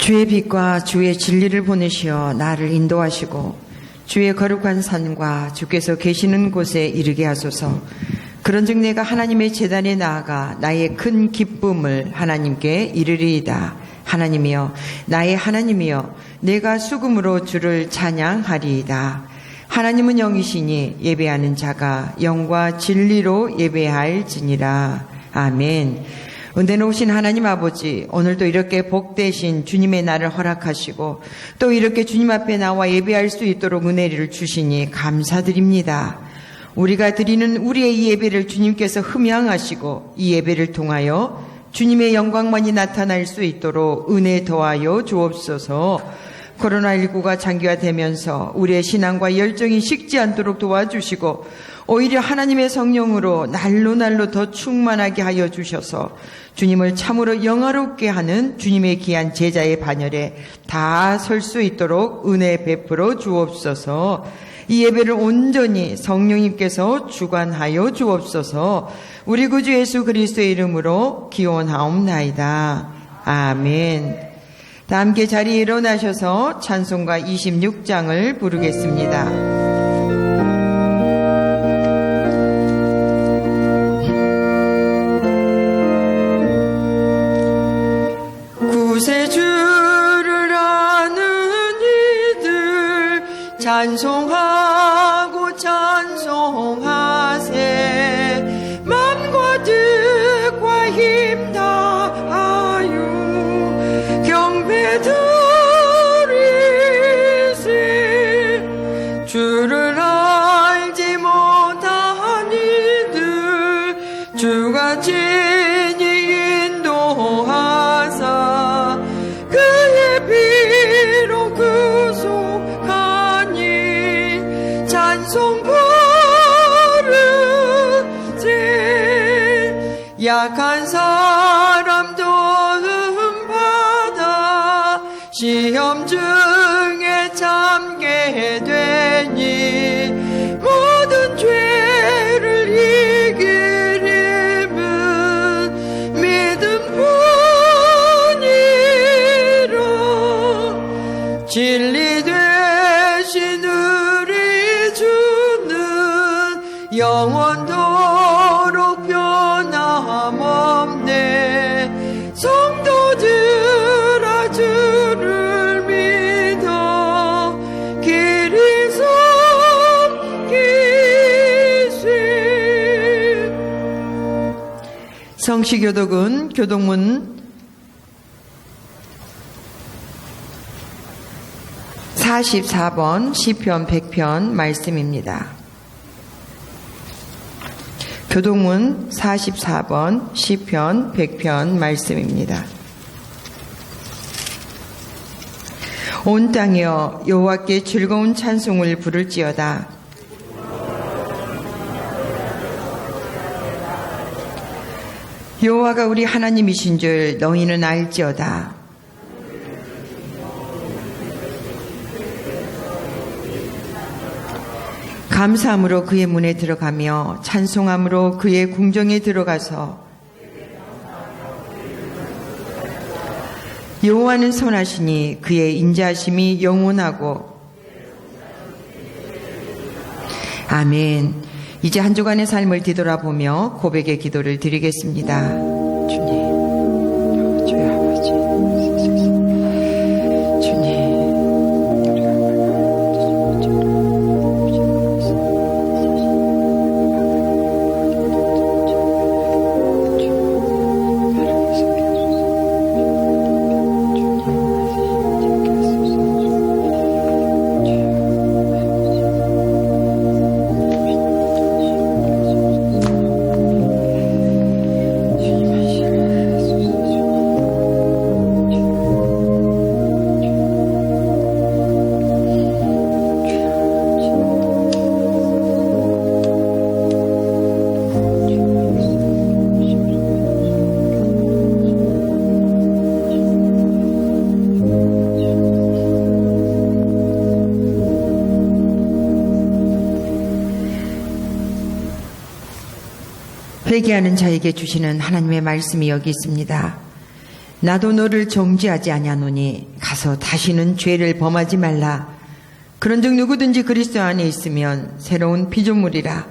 주의 빛과 주의 진리를 보내시어 나를 인도하시고 주의 거룩한 산과 주께서 계시는 곳에 이르게 하소서. 그런즉 내가 하나님의 제단에 나아가 나의 큰 기쁨을 하나님께 이르리이다. 하나님이여, 나의 하나님이여, 내가 수금으로 주를 찬양하리이다. 하나님은 영이시니 예배하는 자가 영과 진리로 예배할지니라. 아멘. 은혜로우신 하나님 아버지, 오늘도 이렇게 복되신 주님의 날을 허락하시고 또 이렇게 주님 앞에 나와 예배할 수 있도록 은혜를 주시니 감사드립니다. 우리가 드리는 우리의 이 예배를 주님께서 흠양하시고 이 예배를 통하여 주님의 영광만이 나타날 수 있도록 은혜 더하여 주옵소서. 코로나19가 장기화되면서 우리의 신앙과 열정이 식지 않도록 도와주시고 오히려 하나님의 성령으로 날로 더 충만하게 하여 주셔서 주님을 참으로 영화롭게 하는 주님의 귀한 제자의 반열에 다 설 수 있도록 은혜 베풀어 주옵소서. 이 예배를 온전히 성령님께서 주관하여 주옵소서. 우리 구주 예수 그리스도의 이름으로 기원하옵나이다. 아멘. 다 함께 자리에 일어나셔서 찬송가 26장을 부르겠습니다. 구세주를 아는 이들 찬송하고 찬송하세. 맘과 뜻과 힘 다하여 경배 드리세. 주를 알지 못한 이들 주가 친히 인도하사 그의 피로 구속하니 찬송 부르세. 약한 사람도 받아 시험 중에 참게 되니 모든 죄를 이기림은 믿음뿐이라. 진리 되신 우리 주는 영원토록 변함없네. 성도들아 주를 믿어 길이 섬기세. 성시교독은 교독문 44번 시편 100편 말씀입니다. 교독문 44번 시편 100편 말씀입니다. 온 땅이여 여호와께 즐거운 찬송을 부를지어다. 여호와가 우리 하나님이신 줄 너희는 알지어다. 감사함으로 그의 문에 들어가며 찬송함으로 그의 궁정에 들어가서 여호와는 선하시니 그의 인자하심이 영원하고. 아멘. 이제 한 주간의 삶을 뒤돌아보며 고백의 기도를 드리겠습니다. 주님, 주의 아버지, 회개하는 자에게 주시는 하나님의 말씀이 여기 있습니다. 나도 너를 정죄하지 아니하노니 가서 다시는 죄를 범하지 말라. 그런즉 누구든지 그리스도 안에 있으면 새로운 피조물이라.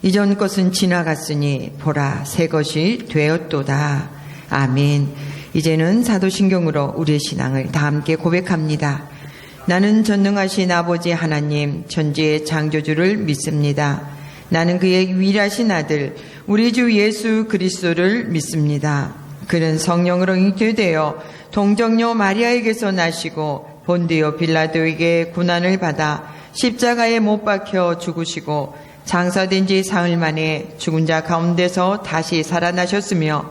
이전 것은 지나갔으니 보라 새 것이 되었도다. 아멘. 이제는 사도신경으로 우리의 신앙을 다 함께 고백합니다. 나는 전능하신 아버지 하나님 천지의 창조주를 믿습니다. 나는 그의 유일하신 아들 우리 주 예수 그리스도를 믿습니다. 그는 성령으로 잉태되어 동정녀 마리아에게서 나시고 본디오 빌라도에게 고난을 받아 십자가에 못 박혀 죽으시고 장사된 지 사흘 만에 죽은 자 가운데서 다시 살아나셨으며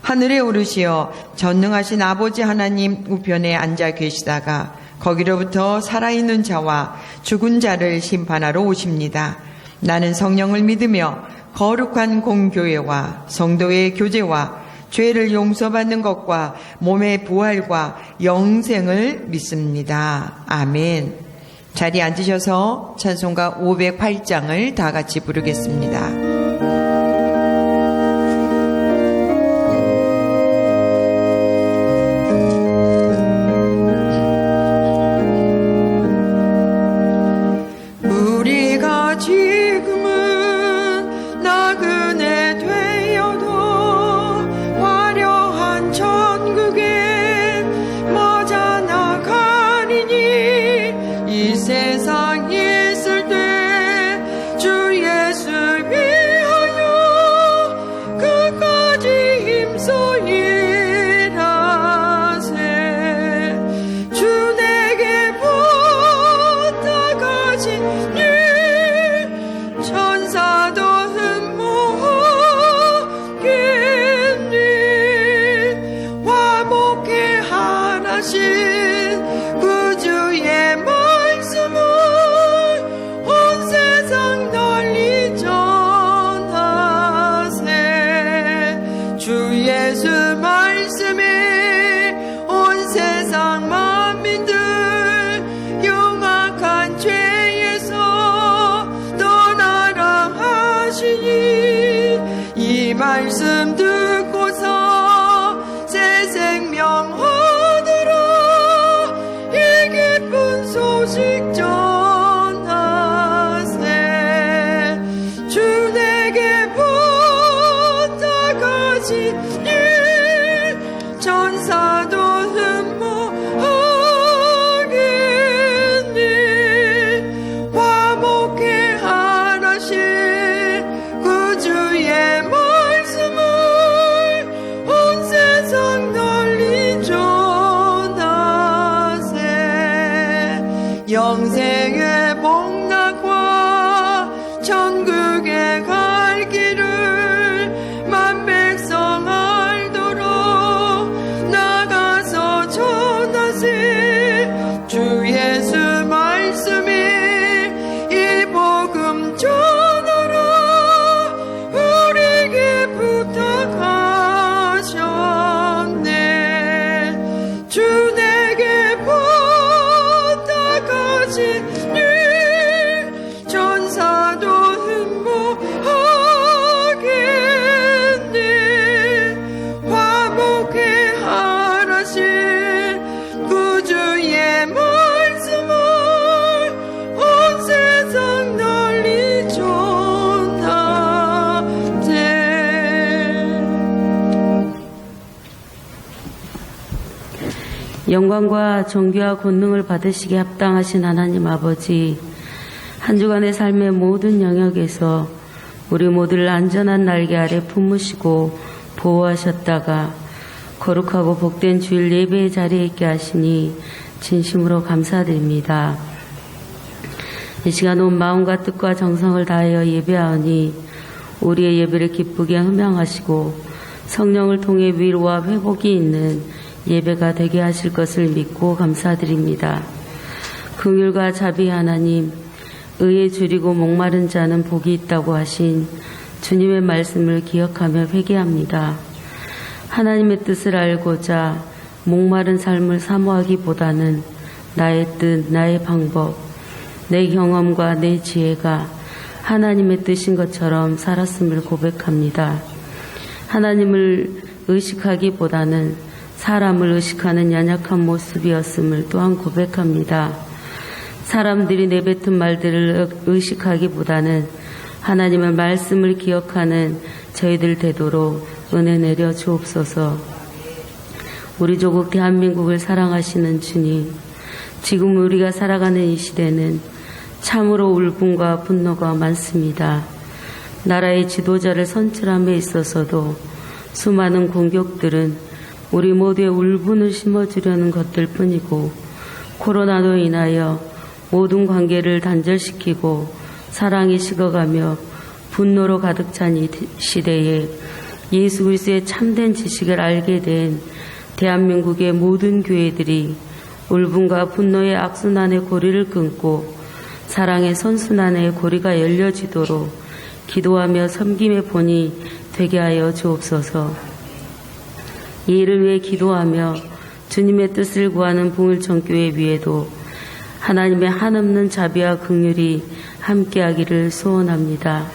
하늘에 오르시어 전능하신 아버지 하나님 우편에 앉아 계시다가 거기로부터 살아있는 자와 죽은 자를 심판하러 오십니다. 나는 성령을 믿으며 거룩한 공교회와 성도의 교제와 죄를 용서받는 것과 몸의 부활과 영생을 믿습니다. 아멘. 자리에 앉으셔서 찬송가 508장을 다 같이 부르겠습니다. 우리가 지금은 나그네 되어도 화려한 천국에 맞아 나가리니 이 세상에 있을 때 주 예수 위하여 끝까지 힘써 일하세. 주 내게 부탁하신 일 천사도 흠모하겠니. 화목해 하나신 그 주의 말씀을 온 세상 널리 전하세. 주 예수 말씀이 온 세상 만민들 영악한 죄에서 떠나라 하시니 이 말씀 듣고서 새 생명 얻으라. 이 기쁜 소식 전하세. 주 내게 부탁하신 일 천사도 흠모하겠니. 화목해 하나신 그 주의 말씀을 온 세상 널리 전하세. 영생의 복락과 천국에 갈 길을 만 백성 알도록 나가서 전하세. 주 예수 말씀이 이 복음 전하라 우리에게 부탁하셨네. 주 내게 부탁하신 일 천사도 흠모하겠니. 화목해 하나신 그 주의 말씀을 온 세상 널리 전하세. 영광과 존귀와 권능을 받으시기에 합당하신 하나님 아버지, 한 주간의 삶의 모든 영역에서 우리 모두를 안전한 날개 아래 품으시고 보호하셨다가 거룩하고 복된 주일 예배의 자리에 있게 하시니 진심으로 감사드립니다. 이 시간 온 마음과 뜻과 정성을 다하여 예배하오니 우리의 예배를 기쁘게 흠양하시고 성령을 통해 위로와 회복이 있는 예배가 되게 하실 것을 믿고 감사드립니다. 긍휼과 자비 하나님, 의에 줄이고 목마른 자는 복이 있다고 하신 주님의 말씀을 기억하며 회개합니다. 하나님의 뜻을 알고자 목마른 삶을 사모하기보다는 나의 뜻, 나의 방법, 내 경험과 내 지혜가 하나님의 뜻인 것처럼 살았음을 고백합니다. 하나님을 의식하기보다는 사람을 의식하는 연약한 모습이었음을 또한 고백합니다. 사람들이 내뱉은 말들을 의식하기보다는 하나님의 말씀을 기억하는 저희들 되도록 은혜 내려 주옵소서. 우리 조국 대한민국을 사랑하시는 주님, 지금 우리가 살아가는 이 시대는 참으로 울분과 분노가 많습니다. 나라의 지도자를 선출함에 있어서도 수많은 공격들은 우리 모두의 울분을 심어주려는 것들 뿐이고, 코로나로 인하여 모든 관계를 단절시키고 사랑이 식어가며 분노로 가득 찬 이 시대에 예수 그리스도의 참된 지식을 알게 된 대한민국의 모든 교회들이 울분과 분노의 악순환의 고리를 끊고 사랑의 선순환의 고리가 열려지도록 기도하며 섬김의 본이 되게 하여 주옵소서. 이를 위해 기도하며 주님의 뜻을 구하는 봉일천교회 위에도 하나님의 한없는 자비와 긍휼이 함께하기를 소원합니다.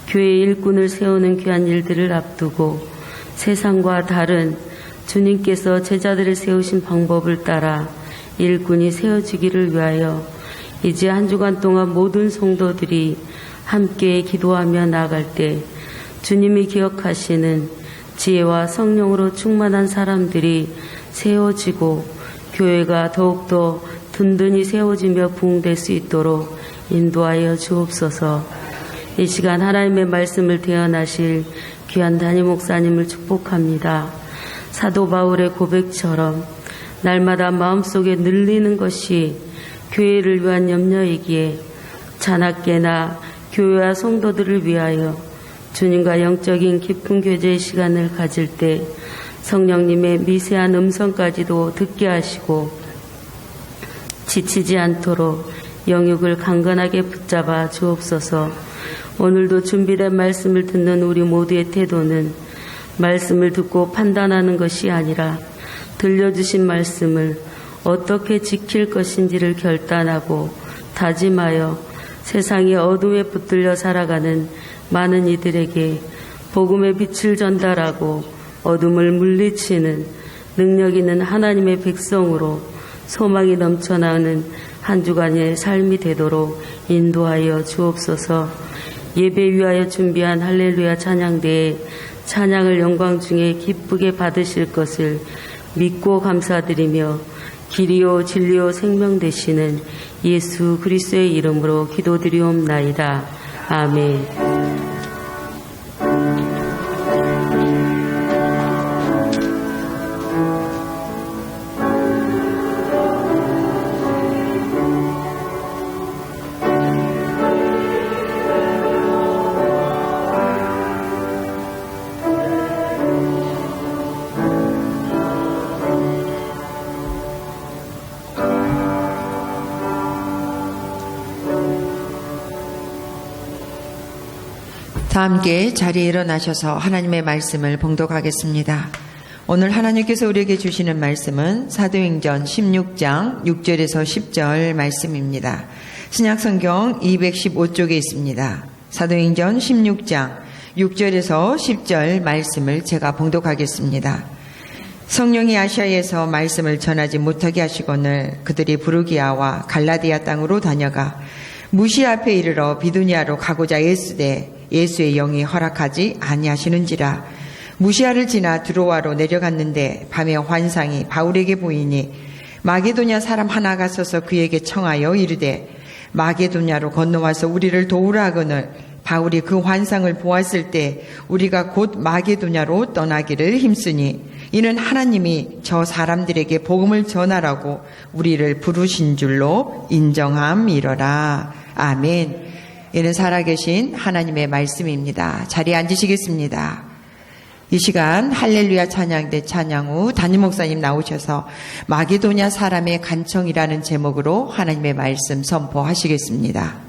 교회의 일꾼을 세우는 귀한 일들을 앞두고 세상과 다른 주님께서 제자들을 세우신 방법을 따라 일꾼이 세워지기를 위하여 이제 한 주간 동안 모든 성도들이 함께 기도하며 나아갈 때 주님이 기억하시는 지혜와 성령으로 충만한 사람들이 세워지고 교회가 더욱더 든든히 세워지며 부흥될 수 있도록 인도하여 주옵소서. 이 시간 하나님의 말씀을 대언하실 귀한 담임 목사님을 축복합니다. 사도 바울의 고백처럼 날마다 마음속에 늘리는 것이 교회를 위한 염려이기에 자나깨나 교회와 성도들을 위하여 주님과 영적인 깊은 교제의 시간을 가질 때 성령님의 미세한 음성까지도 듣게 하시고 지치지 않도록 영육을 강건하게 붙잡아 주옵소서. 오늘도 준비된 말씀을 듣는 우리 모두의 태도는 말씀을 듣고 판단하는 것이 아니라 들려주신 말씀을 어떻게 지킬 것인지를 결단하고 다짐하여 세상의 어둠에 붙들려 살아가는 많은 이들에게 복음의 빛을 전달하고 어둠을 물리치는 능력 있는 하나님의 백성으로 소망이 넘쳐나오는 한 주간의 삶이 되도록 인도하여 주옵소서. 예배 위하여 준비한 할렐루야 찬양대에 찬양을 영광 중에 기쁘게 받으실 것을 믿고 감사드리며 길이요 진리요 생명 되시는 예수 그리스도의 이름으로 기도드리옵나이다. 아멘. 다 함께 자리에 일어나셔서 하나님의 말씀을 봉독하겠습니다. 오늘 하나님께서 우리에게 주시는 말씀은 사도행전 16장 6절에서 10절 말씀입니다. 신약성경 215쪽에 있습니다. 사도행전 16장 6절에서 10절 말씀을 제가 봉독하겠습니다. 성령이 아시아에서 말씀을 전하지 못하게 하시거늘 그들이 부르기아와 갈라디아 땅으로 다녀가 무시아 앞에 이르러 비두니아로 가고자 애쓰되 예수의 영이 허락하지 아니하시는지라. 무시아를 지나 드로아로 내려갔는데 밤에 환상이 바울에게 보이니 마게도냐 사람 하나가 서서 그에게 청하여 이르되 마게도냐로 건너와서 우리를 도우라 하거늘 바울이 그 환상을 보았을 때 우리가 곧 마게도냐로 떠나기를 힘쓰니 이는 하나님이 저 사람들에게 복음을 전하라고 우리를 부르신 줄로 인정함이러라. 아멘. 이는 살아계신 하나님의 말씀입니다. 자리에 앉으시겠습니다. 이 시간 할렐루야 찬양대 찬양 후 담임 목사님 나오셔서 마게도냐 사람의 간청이라는 제목으로 하나님의 말씀 선포하시겠습니다.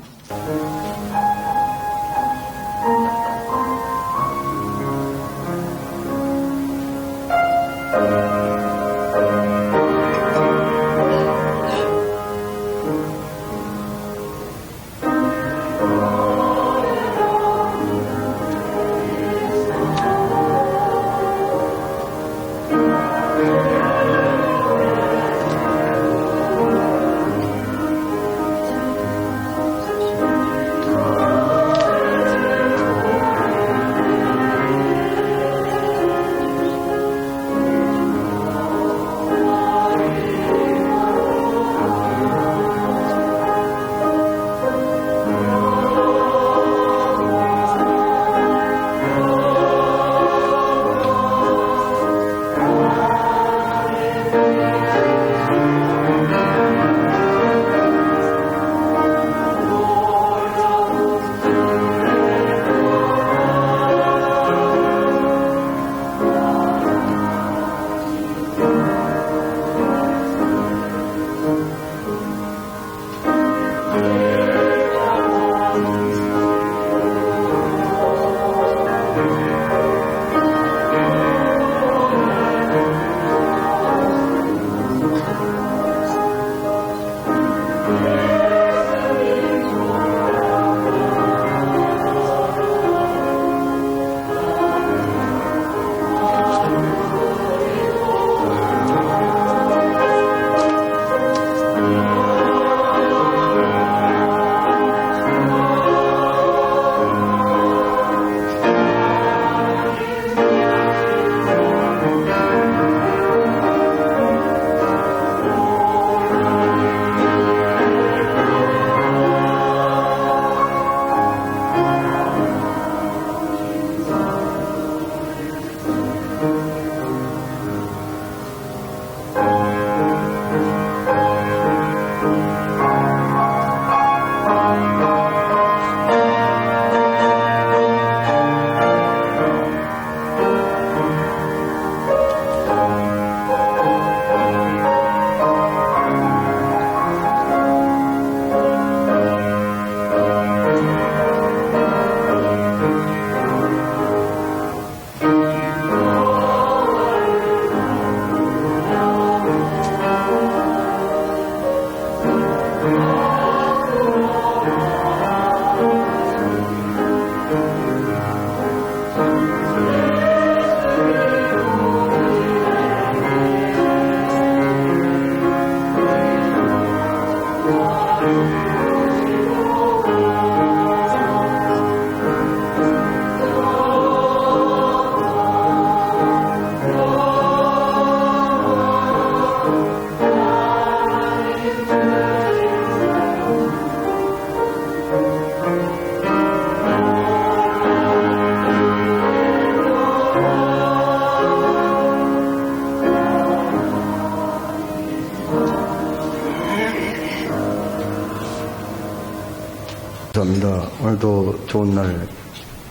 감사합니다. 오늘도 좋은 날,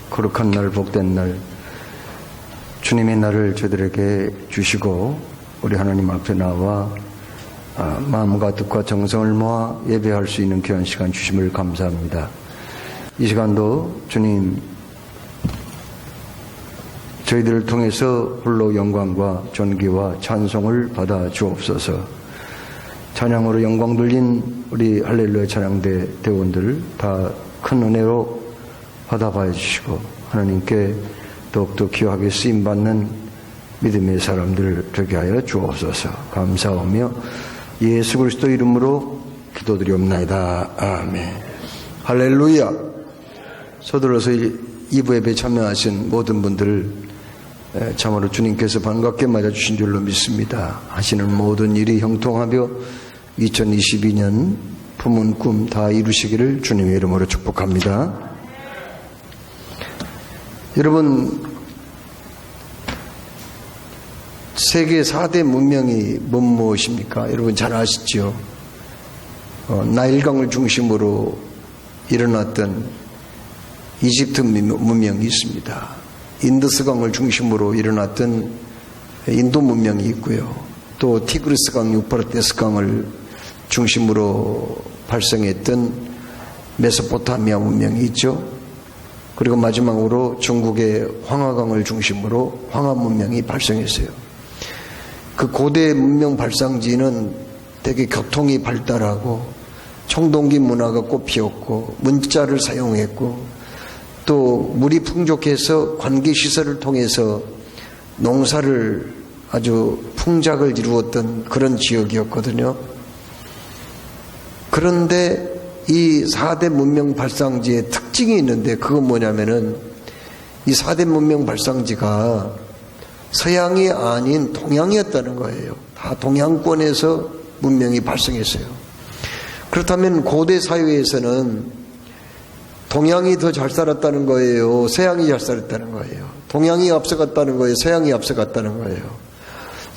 거룩한 날, 복된 날, 주님의 날을 저희들에게 주시고 우리 하나님 앞에 나와 마음과 뜻과 정성을 모아 예배할 수 있는 귀한 시간 주심을 감사합니다. 이 시간도 주님 저희들을 통해서 홀로 영광과 존귀와 찬송을 받아 주옵소서. 찬양으로 영광 돌린 우리 할렐루야 찬양대 대원들 다 큰 은혜로 받아봐 주시고 하나님께 더욱더 귀하게 쓰임받는 믿음의 사람들 되게 하여 주옵소서. 감사하며 예수 그리스도 이름으로 기도드리옵나이다. 아멘. 할렐루야. 서둘러서 2부 예배에 참여하신 모든 분들을 참으로 주님께서 반갑게 맞아주신 줄로 믿습니다. 하시는 모든 일이 형통하며 2022년 품은 꿈 다 이루시기를 주님의 이름으로 축복합니다. 여러분, 세계 4대 문명이 무엇입니까? 여러분 잘 아시죠? 나일강을 중심으로 일어났던 이집트 문명이 있습니다. 인더스강을 중심으로 일어났던 인도 문명이 있고요. 또 티그리스강, 유프라테스강을 중심으로 발생했던 메소포타미아 문명이 있죠. 그리고 마지막으로 중국의 황하강을 중심으로 황하 문명이 발생했어요. 그 고대 문명 발상지는 되게 교통이 발달하고 청동기 문화가 꽃피었고 문자를 사용했고 또 물이 풍족해서 관계시설을 통해서 농사를 아주 풍작을 이루었던 그런 지역이었거든요. 그런데 이 4대 문명 발상지의 특징이 있는데 그건 뭐냐면은 이 4대 문명 발상지가 서양이 아닌 동양이었다는 거예요. 다 동양권에서 문명이 발생했어요. 그렇다면 고대 사회에서는 동양이 더 잘 살았다는 거예요? 서양이 잘 살았다는 거예요? 동양이 앞서갔다는 거예요? 서양이 앞서갔다는 거예요?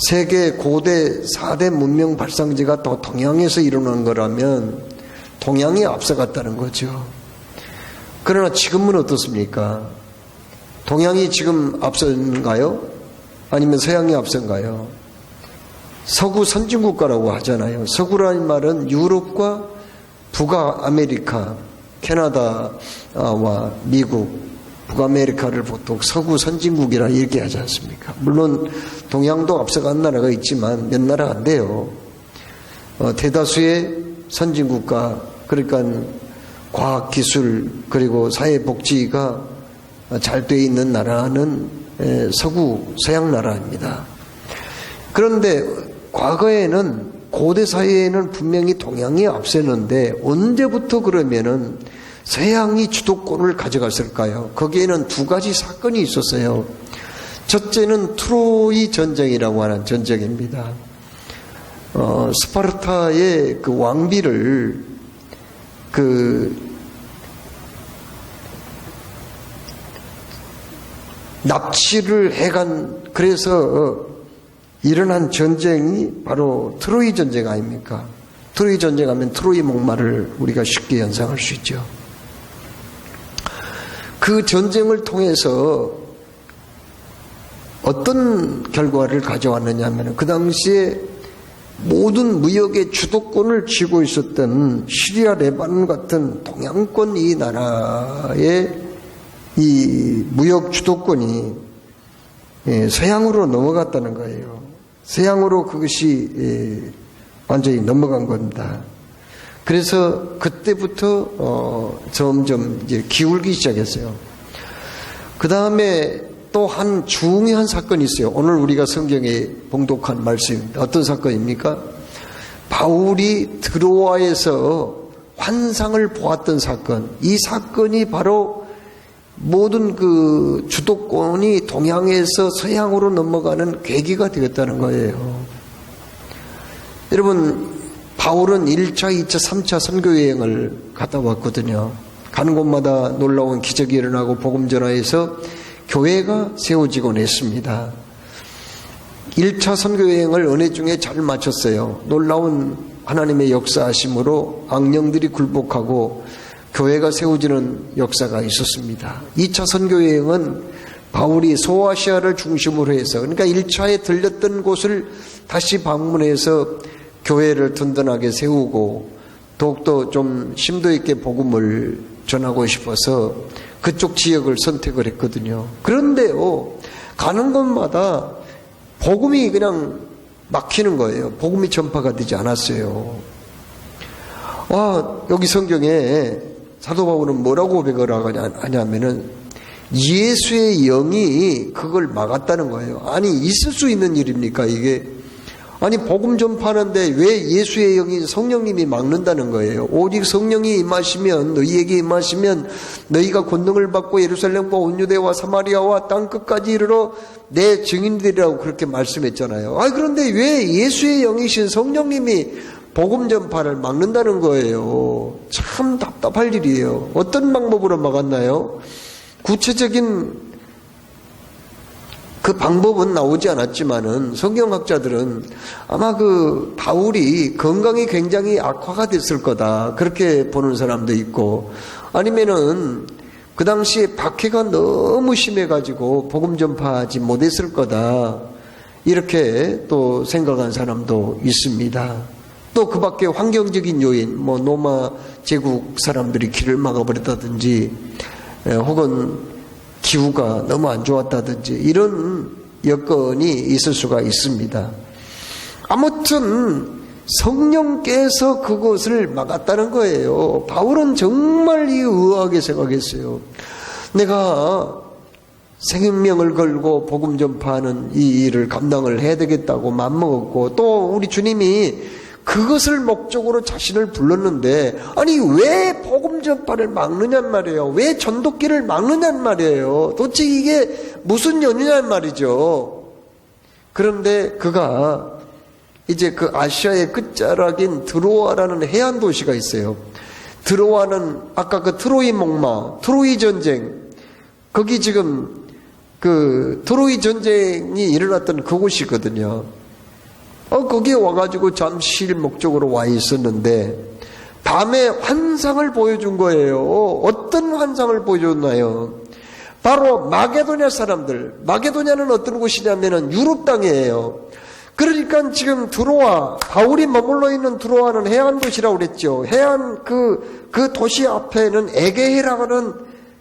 세계 고대 4대 문명 발상지가 또 동양에서 일어난 거라면 동양이 앞서갔다는 거죠. 그러나 지금은 어떻습니까? 동양이 지금 앞선가요? 아니면 서양이 앞선가요? 서구 선진국가라고 하잖아요. 서구라는 말은 유럽과 북아메리카, 캐나다와 미국, 북아메리카를 보통 서구 선진국이라 이렇게 하지 않습니까? 물론 동양도 앞서간 나라가 있지만 몇 나라 안 돼요. 대다수의 선진국가, 그러니까 과학기술 그리고 사회복지가 잘 돼 있는 나라는 서구 서양 나라입니다. 그런데 과거에는 고대 사회에는 분명히 동양이 앞섰는데 언제부터 그러면은 서양이 주도권을 가져갔을까요? 거기에는 두 가지 사건이 있었어요. 첫째는 트로이 전쟁이라고 하는 전쟁입니다. 스파르타의 그 왕비를 납치를 해간, 그래서 일어난 전쟁이 바로 트로이 전쟁 아닙니까? 트로이 전쟁 하면 트로이 목마를 우리가 쉽게 연상할 수 있죠. 그 전쟁을 통해서 어떤 결과를 가져왔느냐 하면 그 당시에 모든 무역의 주도권을 쥐고 있었던 시리아, 레바논 같은 동양권 이 나라의 이 무역 주도권이 서양으로 넘어갔다는 거예요. 서양으로 그것이 완전히 넘어간 겁니다. 그래서 그때부터 점점 이제 기울기 시작했어요. 그 다음에 또 한 중요한 사건이 있어요. 오늘 우리가 성경에 봉독한 말씀입니다. 어떤 사건입니까? 바울이 드로아에서 환상을 보았던 사건. 이 사건이 바로 모든 그 주도권이 동양에서 서양으로 넘어가는 계기가 되었다는 거예요. 여러분, 바울은 1차, 2차, 3차 선교 여행을 갔다 왔거든요. 가는 곳마다 놀라운 기적이 일어나고 복음 전하에서 교회가 세워지곤 했습니다. 1차 선교 여행을 은혜 중에 잘 마쳤어요. 놀라운 하나님의 역사하심으로 악령들이 굴복하고 교회가 세워지는 역사가 있었습니다. 2차 선교여행은 바울이 소아시아를 중심으로 해서, 그러니까 1차에 들렸던 곳을 다시 방문해서 교회를 든든하게 세우고 더욱더 좀 심도 있게 복음을 전하고 싶어서 그쪽 지역을 선택을 했거든요. 그런데요, 가는 곳마다 복음이 그냥 막히는 거예요. 복음이 전파가 되지 않았어요. 여기 성경에 사도 바울은 뭐라고 고백을 하냐면은 예수의 영이 그걸 막았다는 거예요. 아니, 있을 수 있는 일입니까 이게? 아니, 복음 전파하는데 왜 예수의 영이, 성령님이 막는다는 거예요? 오직 성령이 임하시면, 너희에게 임하시면 너희가 권능을 받고 예루살렘과 온 유대와 사마리아와 땅끝까지 이르러 내 증인들이라고 그렇게 말씀했잖아요. 그런데 왜 예수의 영이신 성령님이 복음 전파를 막는다는 거예요? 참 답답할 일이에요. 어떤 방법으로 막았나요? 구체적인 그 방법은 나오지 않았지만은 성경학자들은 아마 그 바울이 건강이 굉장히 악화가 됐을 거다, 그렇게 보는 사람도 있고, 아니면은 그 당시에 박해가 너무 심해가지고 복음 전파하지 못했을 거다, 이렇게 또 생각한 사람도 있습니다. 또 그 밖에 환경적인 요인, 로마 제국 사람들이 길을 막아버렸다든지, 혹은 기후가 너무 안 좋았다든지 이런 여건이 있을 수가 있습니다. 아무튼 성령께서 그것을 막았다는 거예요. 바울은 정말 의아하게 생각했어요. 내가 생명을 걸고 복음 전파하는 이 일을 감당을 해야 되겠다고 맘먹었고, 또 우리 주님이 그것을 목적으로 자신을 불렀는데, 아니 왜 복음 전파를 막느냔 말이에요. 왜 전도길을 막느냔 말이에요. 도대체 이게 무슨 연유냔 말이죠. 그런데 그가 이제 그 아시아의 끝자락인 드로아라는 해안 도시가 있어요. 드로아는 아까 그 트로이 목마, 트로이 전쟁, 거기 지금 그 트로이 전쟁이 일어났던 그곳이거든요. 거기에 와가지고 잠시 쉴 목적으로 와 있었는데 밤에 환상을 보여준 거예요. 어떤 환상을 보여줬나요? 바로 마게도냐 사람들. 마게도냐는 어떤 곳이냐면은 유럽 땅이에요. 그러니까 지금 드로아, 바울이 머물러 있는 드로아는 해안 도시라고 그랬죠. 해안 그 도시 앞에는 에게해라고 하는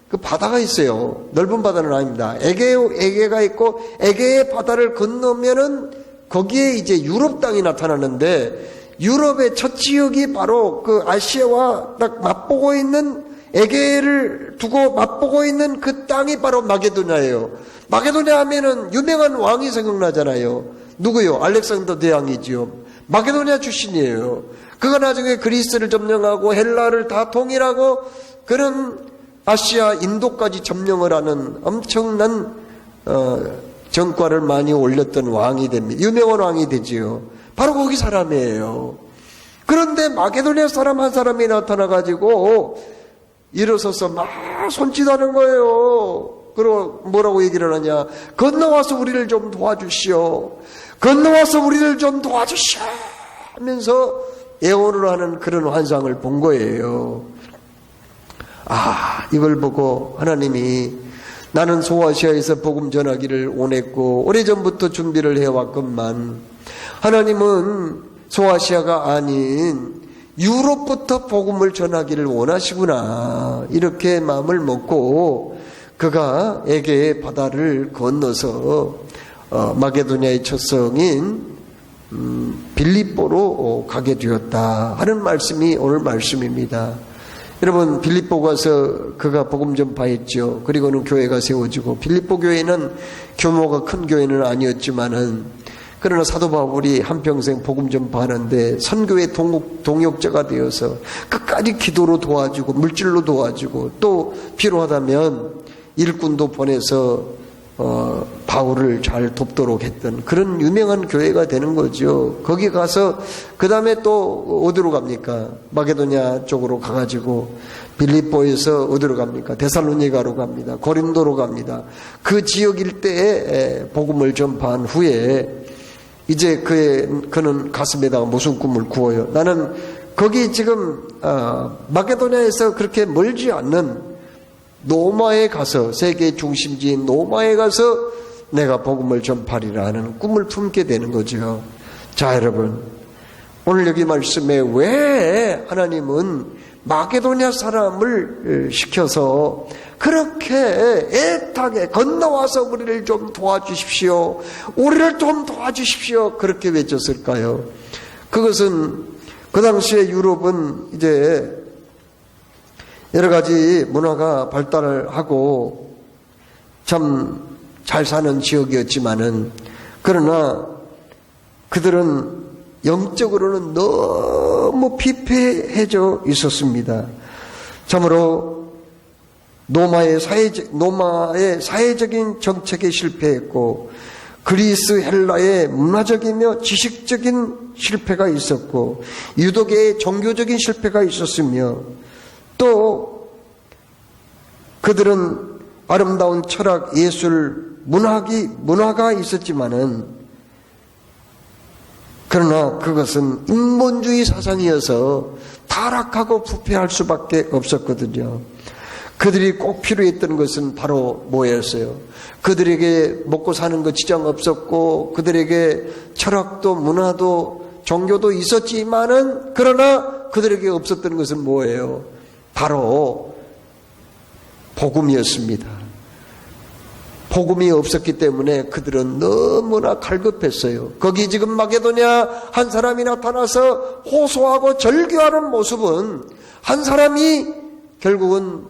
그 바다가 있어요. 넓은 바다는 아닙니다. 에게가 있고, 에게의 바다를 건너면은 거기에 이제 유럽 땅이 나타나는데, 유럽의 첫 지역이 바로 그 아시아와 딱 맞보고 있는, 에게를 두고 맞보고 있는 그 땅이 바로 마게도냐예요. 마게도냐 하면은 유명한 왕이 생각나잖아요. 누구요? 알렉산더 대왕이지요. 마게도냐 출신이에요. 그가 나중에 그리스를 점령하고 헬라를 다 통일하고 그런 아시아 인도까지 점령을 하는 엄청난 정과를 많이 올렸던 왕이 됩니다. 유명한 왕이 되지요. 바로 거기 사람이에요. 그런데 마게도냐 사람 한 사람이 나타나가지고 일어서서 막 손짓하는 거예요. 그리고 뭐라고 얘기를 하냐? 건너와서 우리를 좀 도와주시오. 건너와서 우리를 좀 도와주시오 하면서 예언을 하는 그런 환상을 본 거예요. 이걸 보고 하나님이, 나는 소아시아에서 복음 전하기를 원했고 오래전부터 준비를 해왔건만 하나님은 소아시아가 아닌 유럽부터 복음을 전하기를 원하시구나, 이렇게 마음을 먹고 그가 에게의 바다를 건너서 마게도냐의 첫 성인 빌립보로 가게 되었다 하는 말씀이 오늘 말씀입니다. 여러분, 빌립보 가서 그가 복음 전파했죠. 그리고는 교회가 세워지고, 빌립보 교회는 규모가 큰 교회는 아니었지만은, 그러나 사도 바울이 한평생 복음 전파하는데 선교의 동역자가 되어서 끝까지 기도로 도와주고 물질로 도와주고, 또 필요하다면 일꾼도 보내서 바울을 잘 돕도록 했던 그런 유명한 교회가 되는 거죠. 거기 가서 그 다음에 또 어디로 갑니까? 마게도냐 쪽으로 가가지고 빌립보에서 어디로 갑니까? 데살로니가로 갑니다. 고린도로 갑니다. 그 지역 일대에 복음을 전파한 후에 이제 그는 가슴에다가 무슨 꿈을 꾸어요? 나는 거기 지금 마게도냐에서 그렇게 멀지 않는 노마에 가서, 세계 중심지인 노마에 가서 내가 복음을 전파리라 하는 꿈을 품게 되는 거죠. 자, 여러분, 오늘 여기 말씀에 왜 하나님은 마게도냐 사람을 시켜서 그렇게 애타게 건너와서 우리를 좀 도와주십시오, 우리를 좀 도와주십시오, 그렇게 외쳤을까요? 그것은 그 당시에 유럽은 이제 여러 가지 문화가 발달을 하고 참 잘 사는 지역이었지만은, 그러나 그들은 영적으로는 너무 피폐해져 있었습니다. 참으로 노마의 사회적인 정책에 실패했고, 그리스 헬라의 문화적이며 지식적인 실패가 있었고, 유도계의 종교적인 실패가 있었으며, 또 그들은 아름다운 철학, 예술, 문화가 있었지만은, 그러나 그것은 인본주의 사상이어서 타락하고 부패할 수밖에 없었거든요. 그들이 꼭 필요했던 것은 바로 뭐였어요? 그들에게 먹고 사는 것 지장 없었고, 그들에게 철학도 문화도 종교도 있었지만은, 그러나 그들에게 없었던 것은 뭐예요? 바로 복음이었습니다. 복음이 없었기 때문에 그들은 너무나 갈급했어요. 거기 지금 마게도냐 한 사람이 나타나서 호소하고 절규하는 모습은, 한 사람이 결국은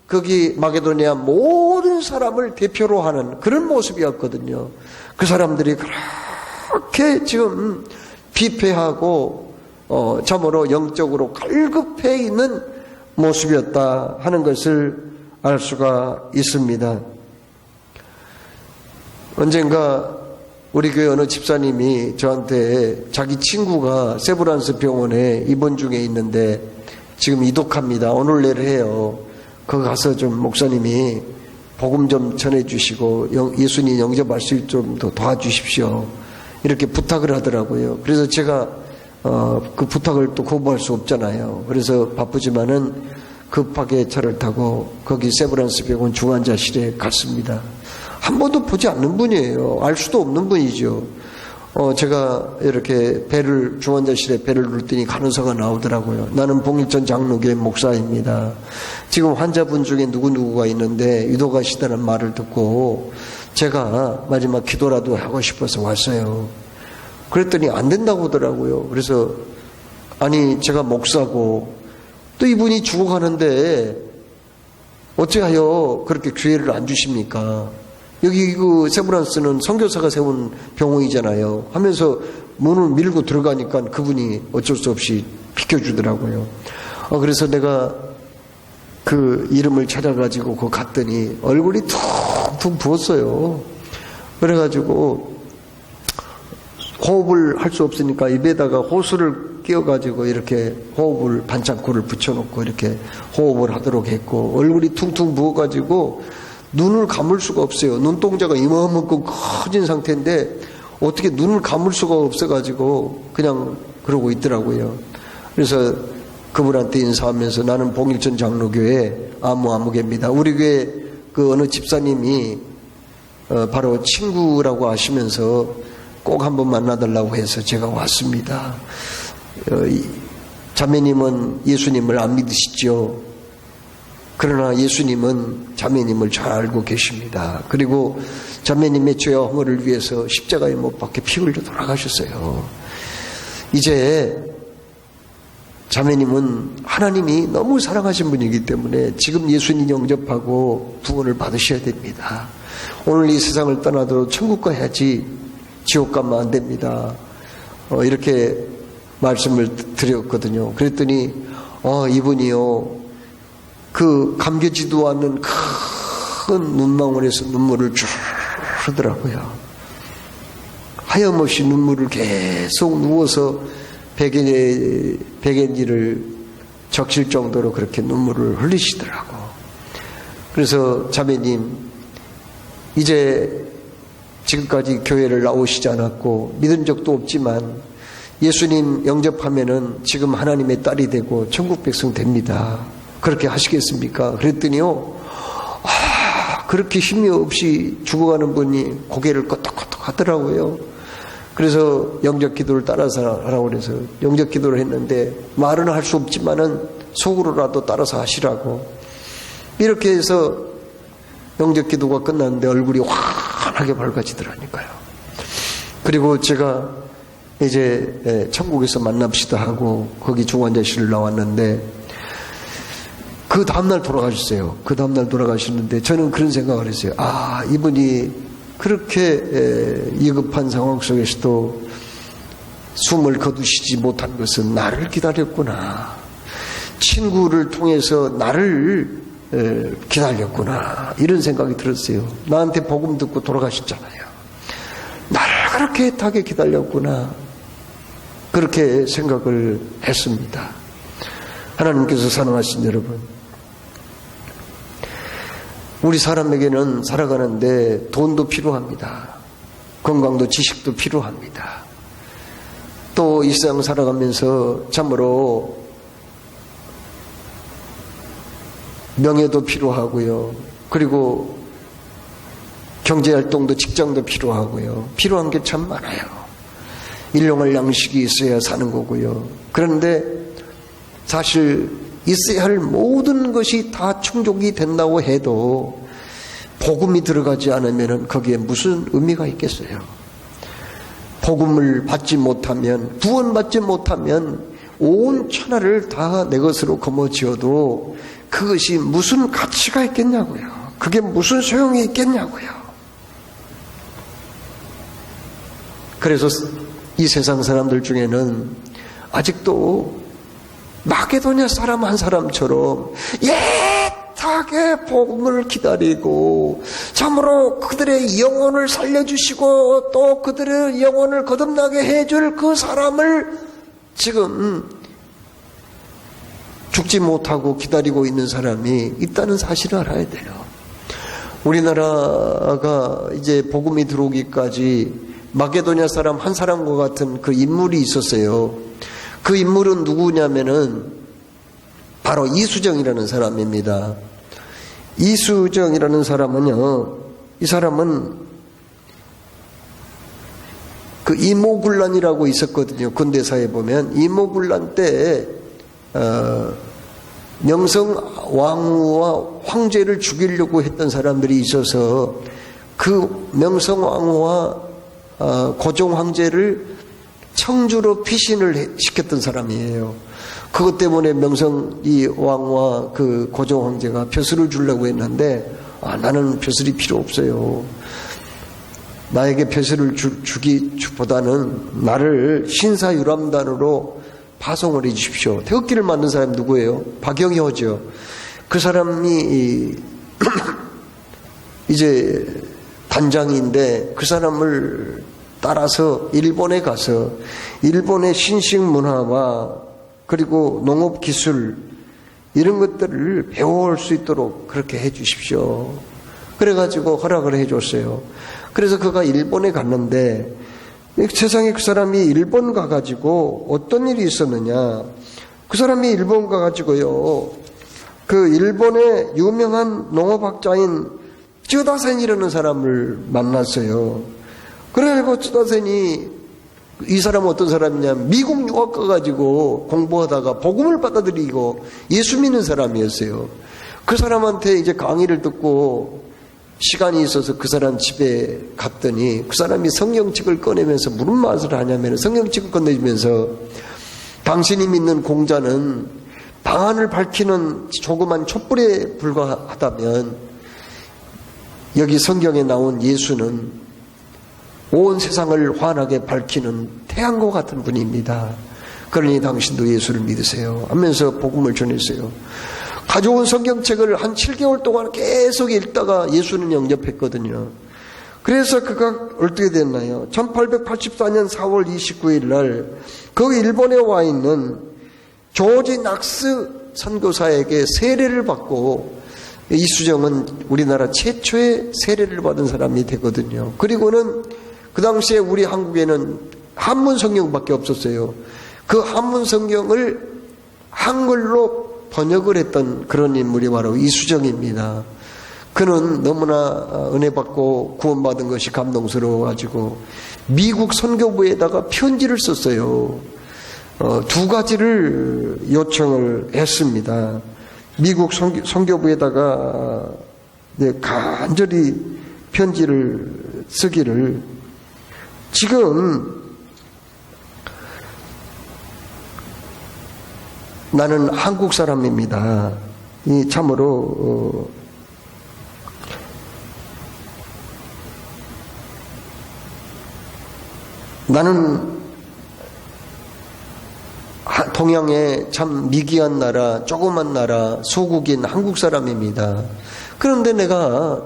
거기 마게도냐 모든 사람을 대표로 하는 그런 모습이었거든요. 그 사람들이 그렇게 지금 피폐하고 참으로 영적으로 갈급해 있는 모습이었다 하는 것을 알 수가 있습니다. 언젠가 우리 교회 어느 집사님이 저한테 자기 친구가 세브란스 병원에 입원 중에 있는데 지금 이독합니다. 오늘 내일 해요. 거기 가서 좀 목사님이 복음 좀 전해주시고 예수님 영접할 수 있도록 좀 더 도와주십시오, 이렇게 부탁을 하더라고요. 그래서 제가 그 부탁을 또 거부할 수 없잖아요. 그래서 바쁘지만은 급하게 차를 타고 거기 세브란스 병원 중환자실에 갔습니다. 한 번도 보지 않는 분이에요. 알 수도 없는 분이죠. 제가 이렇게 중환자실에 배를 눌렀더니 간호사가 나오더라고요. 나는 봉일천 장로교회 목사입니다. 지금 환자분 중에 누구누구가 있는데 유독하시다는 말을 듣고 제가 마지막 기도라도 하고 싶어서 왔어요. 그랬더니 안 된다고 하더라고요. 그래서 아니, 제가 목사고 또 이분이 죽어가는데 어찌하여 그렇게 기회를 안 주십니까? 여기 그 세브란스는 선교사가 세운 병원이잖아요 하면서 문을 밀고 들어가니까 그분이 어쩔 수 없이 비켜주더라고요. 그래서 내가 그 이름을 찾아가지고 그 갔더니 얼굴이 퉁퉁 부었어요. 그래가지고 호흡을 할 수 없으니까 입에다가 호수를 끼워가지고 이렇게 호흡을 반창고를 붙여놓고 이렇게 호흡을 하도록 했고, 얼굴이 퉁퉁 부어가지고 눈을 감을 수가 없어요. 눈동자가 이만큼 커진 상태인데 어떻게 눈을 감을 수가 없어가지고 그냥 그러고 있더라고요. 그래서 그분한테 인사하면서 나는 봉일천 장로교회 아무개입니다. 우리 교회 그 어느 집사님이 바로 친구라고 하시면서 꼭 한번 만나달라고 해서 제가 왔습니다. 자매님은 예수님을 안 믿으시죠? 그러나 예수님은 자매님을 잘 알고 계십니다. 그리고 자매님의 죄와 허물을 위해서 십자가에 못 박혀 피 흘려 돌아가셨어요. 이제 자매님은 하나님이 너무 사랑하신 분이기 때문에 지금 예수님 영접하고 구원을 받으셔야 됩니다. 오늘 이 세상을 떠나도 천국 가야지 지옥 가면 안 됩니다. 이렇게 말씀을 드렸거든요. 그랬더니 이분이요, 그 감겨지도 않는 큰 눈망울에서 눈물을 쭉 흐르더라고요. 하염없이 눈물을 계속 누워서 베개니를 적실 정도로 그렇게 눈물을 흘리시더라고. 그래서 자매님, 이제 지금까지 교회를 나오시지 않았고 믿은 적도 없지만 예수님 영접하면은 지금 하나님의 딸이 되고 천국 백성 됩니다. 그렇게 하시겠습니까? 그랬더니요, 그렇게 힘이 없이 죽어가는 분이 고개를 끄덕끄덕 하더라고요. 그래서 영접 기도를 따라서 하라고 그래서 영접 기도를 했는데, 말은 할 수 없지만은 속으로라도 따라서 하시라고. 이렇게 해서 영접 기도가 끝났는데 얼굴이 환하게 밝아지더라니까요. 그리고 제가 이제 천국에서 만납시다 하고 거기 중환자실을 나왔는데, 그 다음날 돌아가셨어요. 그 다음날 돌아가셨는데 저는 그런 생각을 했어요. 이분이 그렇게 위급한 상황 속에서도 숨을 거두시지 못한 것은 나를 기다렸구나. 친구를 통해서 나를 기다렸구나. 이런 생각이 들었어요. 나한테 복음 듣고 돌아가셨잖아요. 나를 그렇게 애타게 기다렸구나. 그렇게 생각을 했습니다. 하나님께서 사랑하신 여러분, 우리 사람에게는 살아가는데 돈도 필요합니다. 건강도 지식도 필요합니다. 또 이 세상 살아가면서 참으로 명예도 필요하고요. 그리고 경제활동도 직장도 필요하고요. 필요한 게 참 많아요. 일용할 양식이 있어야 사는 거고요. 그런데 사실 있어야 할 모든 것이 다 충족이 된다고 해도 복음이 들어가지 않으면 거기에 무슨 의미가 있겠어요? 복음을 받지 못하면, 구원받지 못하면 온 천하를 다 내 것으로 거머쥐어도 그것이 무슨 가치가 있겠냐고요. 그게 무슨 소용이 있겠냐고요. 그래서 이 세상 사람들 중에는 아직도 마게도냐 사람 한 사람처럼 애타게 복음을 기다리고 참으로 그들의 영혼을 살려주시고 또 그들의 영혼을 거듭나게 해줄 그 사람을 지금 죽지 못하고 기다리고 있는 사람이 있다는 사실을 알아야 돼요. 우리나라가 이제 복음이 들어오기까지 마게도냐 사람 한 사람과 같은 그 인물이 있었어요. 그 인물은 누구냐면은 바로 이수정이라는 사람입니다. 이수정이라는 사람은요, 이 사람은 그 이모군란이라고 있었거든요. 근대사에 보면 이모군란 때 명성 왕후와 황제를 죽이려고 했던 사람들이 있어서 그 명성 왕후와 고종 황제를 청주로 피신을 시켰던 사람이에요. 그것 때문에 명성 이 왕과 그 고종 황제가 벼슬을 주려고 했는데 나는 벼슬이 필요 없어요. 나에게 벼슬을 주기보다는 나를 신사유람단으로 파송을 해 주십시오. 태극기를 만든 사람이 누구예요? 박영효죠. 그 사람이 이제 단장인데 그 사람을 따라서 일본에 가서 일본의 신식 문화와 그리고 농업 기술 이런 것들을 배워올 수 있도록 그렇게 해 주십시오. 그래가지고 허락을 해 줬어요. 그래서 그가 일본에 갔는데 세상에 그 사람이 일본 가가지고 어떤 일이 있었느냐. 그 사람이 일본 가가지고요. 그 일본의 유명한 농업학자인 쯔다센이라는 사람을 만났어요. 그래가지고 쯔다센이 이 사람은 어떤 사람이냐면 미국 유학 가가지고 공부하다가 복음을 받아들이고 예수 믿는 사람이었어요. 그 사람한테 이제 강의를 듣고 시간이 있어서 그 사람 집에 갔더니 그 사람이 성경책을 꺼내면서 무슨 말을 하냐면 성경책을 꺼내면서 당신이 믿는 공자는 방안을 밝히는 조그만 촛불에 불과하다면 여기 성경에 나온 예수는 온 세상을 환하게 밝히는 태양과 같은 분입니다. 그러니 당신도 예수를 믿으세요 하면서 복음을 전했어요. 가져온 성경책을 한 7개월 동안 계속 읽다가 예수는 영접했거든요. 그래서 그가 어떻게 됐나요? 1884년 4월 29일 날 그 일본에 와 있는 조지 낙스 선교사에게 세례를 받고 이수정은 우리나라 최초의 세례를 받은 사람이 되거든요. 그리고는 그 당시에 우리 한국에는 한문 성경밖에 없었어요. 그 한문 성경을 한글로 번역을 했던 그런 인물이 바로 이수정입니다. 그는 너무나 은혜 받고 구원받은 것이 감동스러워가지고 미국 선교부에다가 편지를 썼어요. 두 가지를 요청을 했습니다. 미국 선교부에다가 간절히 편지를 쓰기를, 지금 나는 한국 사람입니다. 이 참으로 나는 동양의 참 미개한 나라, 조그만 나라, 소국인 한국 사람입니다. 그런데 내가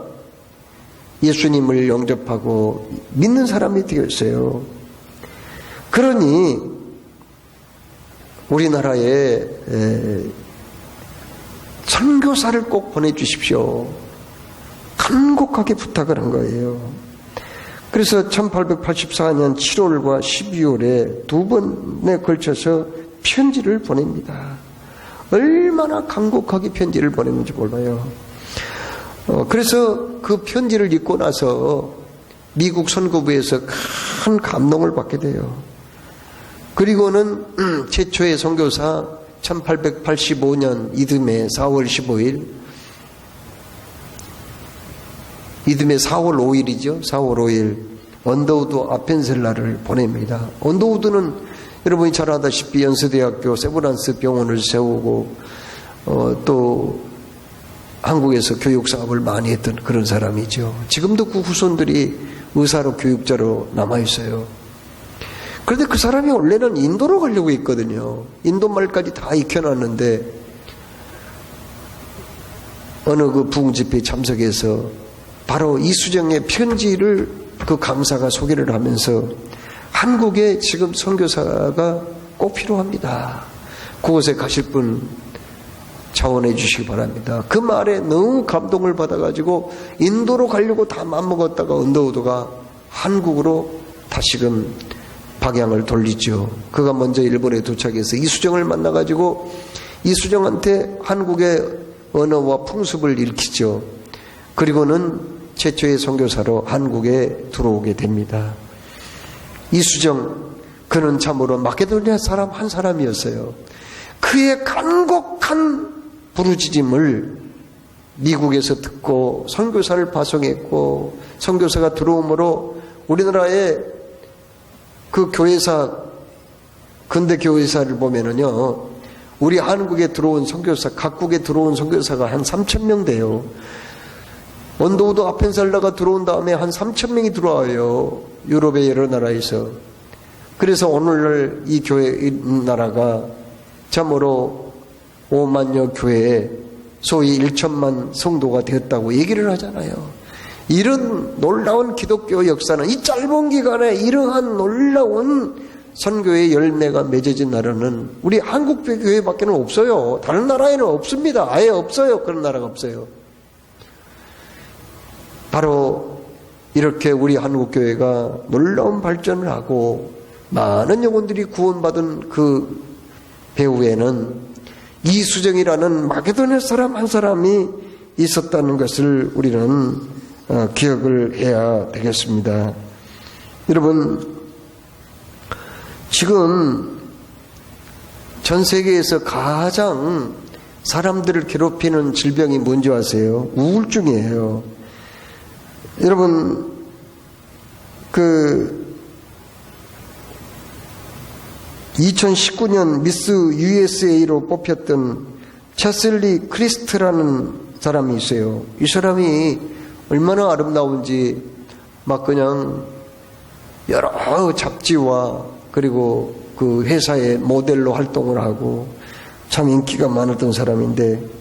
예수님을 영접하고 믿는 사람이 되었어요. 그러니 우리나라에 선교사를 꼭 보내주십시오. 간곡하게 부탁을 한 거예요. 그래서 1884년 7월과 12월에 두 번에 걸쳐서 편지를 보냅니다. 얼마나 간곡하게 편지를 보냈는지 몰라요. 그래서 그 편지를 읽고 나서 미국 선교부에서 큰 감동을 받게 돼요. 그리고는 최초의 선교사 1885년 이듬해 4월 15일, 이듬해 4월 5일이죠. 4월 5일 언더우드 아펜셀라를 보냅니다. 언더우드는 여러분이 잘 아다시피 연세대학교 세브란스 병원을 세우고 또 한국에서 교육사업을 많이 했던 그런 사람이죠. 지금도 그 후손들이 의사로 교육자로 남아있어요. 그런데 그 사람이 원래는 인도로 가려고 했거든요. 인도 말까지 다 익혀놨는데 어느 그 부흥집회에 참석해서 바로 이수정의 편지를 그 강사가 소개를 하면서 한국에 지금 선교사가 꼭 필요합니다. 그곳에 가실 분 자원해 주시기 바랍니다. 그 말에 너무 감동을 받아가지고 인도로 가려고 다 맘먹었다가 언더우드가 한국으로 다시금 방향을 돌리죠. 그가 먼저 일본에 도착해서 이수정을 만나가지고 이수정한테 한국의 언어와 풍습을 읽히죠. 그리고는 최초의 선교사로 한국에 들어오게 됩니다. 이수정, 그는 참으로 마케도니아 사람 한 사람이었어요. 그의 간곡한 부르짖음을 미국에서 듣고 선교사를 파송했고, 선교사가 들어오므로 우리나라의 그 교회사, 근대 교회사를 보면은요, 우리 한국에 들어온 선교사, 각국에 들어온 선교사가 한 3,000명 돼요. 언더우드 아펜셀라가 들어온 다음에 한 3,000명이 들어와요. 유럽의 여러 나라에서. 그래서 오늘날 이 교회, 이 나라가 참으로 5만여 교회에 소위 1천만 성도가 되었다고 얘기를 하잖아요. 이런 놀라운 기독교 역사는, 이 짧은 기간에 이러한 놀라운 선교의 열매가 맺어진 나라는 우리 한국 교회밖에 없어요. 다른 나라에는 없습니다. 아예 없어요. 그런 나라가 없어요. 바로 이렇게 우리 한국교회가 놀라운 발전을 하고 많은 영혼들이 구원받은 그 배후에는 이수정이라는 마게도니아 사람 한 사람이 있었다는 것을 우리는 기억을 해야 되겠습니다. 여러분, 지금 전 세계에서 가장 사람들을 괴롭히는 질병이 뭔지 아세요? 우울증이에요. 여러분, 2019년 미스 USA로 뽑혔던 채슬리 크리스트라는 사람이 있어요. 이 사람이 얼마나 아름다운지 막 그냥 여러 잡지와 그리고 그 회사의 모델로 활동을 하고 참 인기가 많았던 사람인데,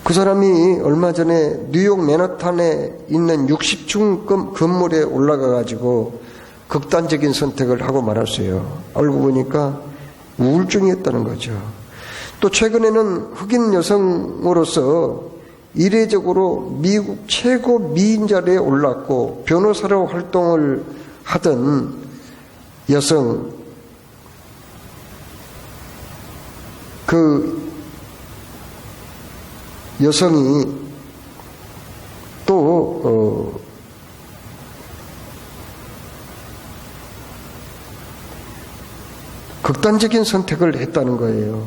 그 사람이 얼마 전에 뉴욕 맨하탄에 있는 60층 건물에 올라가 가지고 극단적인 선택을 하고 말았어요. 알고 보니까 우울증이었다는 거죠. 또 최근에는 흑인 여성으로서 이례적으로 미국 최고 미인 자리에 올랐고 변호사로 활동을 하던 여성, 그 여성이 또 극단적인 선택을 했다는 거예요.